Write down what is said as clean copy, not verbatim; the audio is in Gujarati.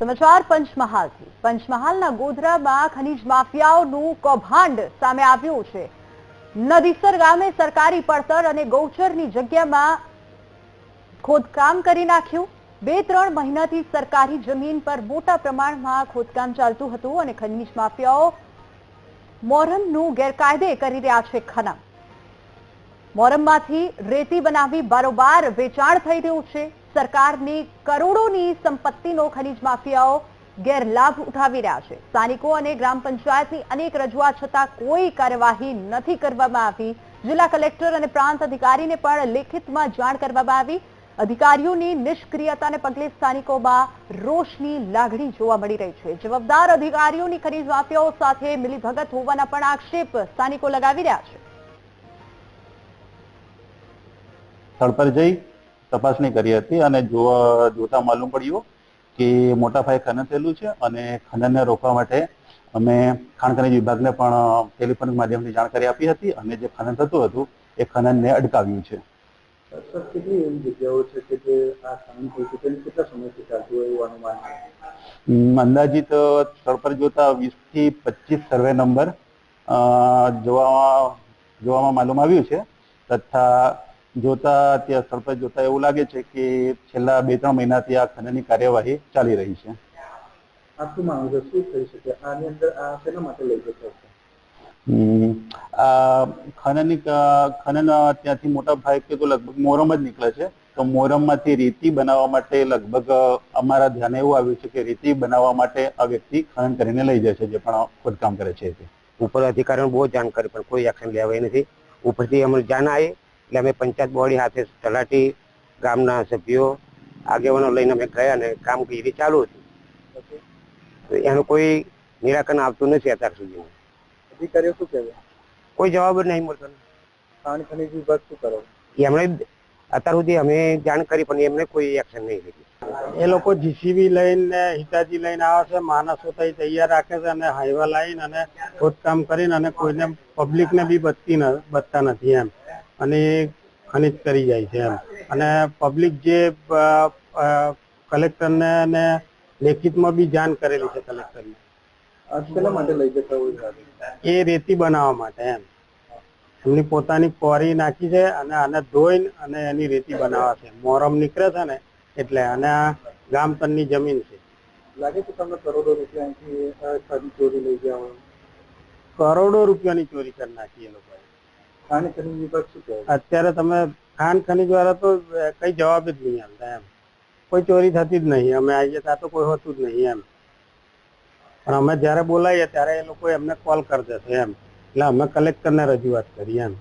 સમાચાર પંચમહાલથી। પંચમહાલના ગોધરામાં ખનીજ માફિયાઓનું કૌભાંડ સામે આવ્યું છે। નદીસર ગામે સરકારી પડતર અને ગૌચરની જગ્યામાં ખોદકામ કરી નાખ્યું। 2-3 મહિનાથી સરકારી જમીન પર મોટા પ્રમાણમાં ખોદકામ ચાલતું હતું અને ખનીજ માફિયાઓ મોરમનું ગેરકાયદે કરી રહ્યા છે ખનન। મોરમમાંથી રેતી બનાવી બારોબાર વેચાણ થઈ રહ્યું છે। સરકારની કરોડોની સંપત્તિનો ખનીજ માફિયાઓ ગેરલાભ ઉઠાવી રહ્યા છે। સ્થાનિકો અને ગ્રામ પંચાયતની અનેક રજૂઆત છતાં કોઈ કાર્યવાહી નથી કરવામાં આવી। જિલ્લા કલેક્ટર અને પ્રાંત અધિકારીને પણ લેખિતમાં જાણ કરવામાં આવી। અધિકારીઓની નિષ્ક્રિયતાને પગલે સ્થાનિકોમાં રોષની લાગણી જોવા મળી રહી છે। જવાબદાર અધિકારીઓની ખનીજ માફિયાઓ સાથે મિલીભગત હોવાના પણ આક્ષેપ સ્થાનિકો લગાવી રહ્યા છે। સ્થળ પર જઈ તપાસણી કરી હતી અને જોતા માલુમ પડ્યું કે મોટા પાયે ખનન થયેલું છે અને ખનનને રોકવા માટે અમે ખાણ ખનીજ વિભાગને પણ ટેલિફોનિક માધ્યમથી જાણકારી આપી હતી અને જે ખનન થતું હતું એ ખનનને અટકાવ્યું છે। સર, કેટલી એવી જગ્યાઓ છે કે જે આ ખનન થઈ છે તેની કેટલા સમયથી ચાલતું હોય એવું અનુમાન છે? અંદાજિત સ્થળ પર જોતા 20 થી 25 સર્વે નંબર જોવામાં માલુમ આવ્યું છે તથા જોતા ત્યાં સ્થળ પર જોતા એવું લાગે છે કે છેલ્લા 2-3 મહિનાથી આ ખનનની કાર્યવાહી ચાલી રહી છે। આ શું માંગ છે, શું થઈ શકે આની અંદર, આ શેના માટે લઈ જતો હશે? ખનન ત્યાંથી મોટા ભાગે તો લગભગ મોરમ જ નીકળે છે તો મોરમમાંથી રેતી બનાવવા માટે લગભગ અમારા ધ્યાને એવું આવ્યું છે કે રેતી બનાવવા માટે આ વ્યક્તિ ખનન કરીને લઈ જાય છે જે પણ ખોદકામ કરે છે। ઉપર અધિકારીઓને બહુ જાણ કરી પણ કોઈ એક્શન લેવાય નથી। ઉપરથી અમને જાણ આવી એટલે અમે પંચાયત બોડી સાથે તલાટી ગામના સભ્યો આગેવાનો લઈને અમે ગયા અને કામગીરી ચાલુ હતી। એનું કોઈ નિરાકરણ આવતું નથી અત્યાર સુધી। અધિકારીઓ શું કહેવાય? કોઈ જવાબ જ નહીં મળતો। ખાણ ખનીજ વિભાગ શું કરે? એમણે અત્યાર સુધી અમે જાણ કરી પણ એમને કોઈ એક્શન નહીં લીધી। એ લોકો જીસીબી લઈને હિતાજી લઈને આવે છે, માણસો તૈયાર રાખે છે અને હાઈવા લાવીને અને ખોદકામ કરીને અને કોઈને પબ્લિકને બી બચતા નથી એમ અને ખનીજ કરી જાય છે એમ અને પબ્લિક જે કલેક્ટરને અને લેખિતમાં બી જાણ કરેલી છે કલેક્ટરને। શેના માટે લઈ જતા હોય? એ રેતી બનાવવા માટે એમ એમની પોતાની કોરી નાખી છે અને આને ધોઈને અને એની રેતી બનાવવા છે। મોરમ નીકળે છે ને એટલે અને આ ગામતળની જમીન છે। લાગે છે તમને કરોડો રૂપિયાની ચોરી લઈ ગયા હોય? કરોડો રૂપિયાની ચોરી કરી નાખી એ લોકોએ। ખાણ ખનીજ વિભાગ શું કહે? અત્યારે તમે ખાણ ખનીજ વાળા તો કઈ જવાબ જ નહીં આપતા એમ કોઈ ચોરી થતી જ નહીં। અમે આવીએ ત્યાં તો કોઈ હોતું જ નહીં એમ પણ અમે જયારે બોલાવીએ ત્યારે એ લોકો એમને કોલ કરી દેશે એમ એટલે અમે કલેક્ટરને રજૂઆત કરી એમ।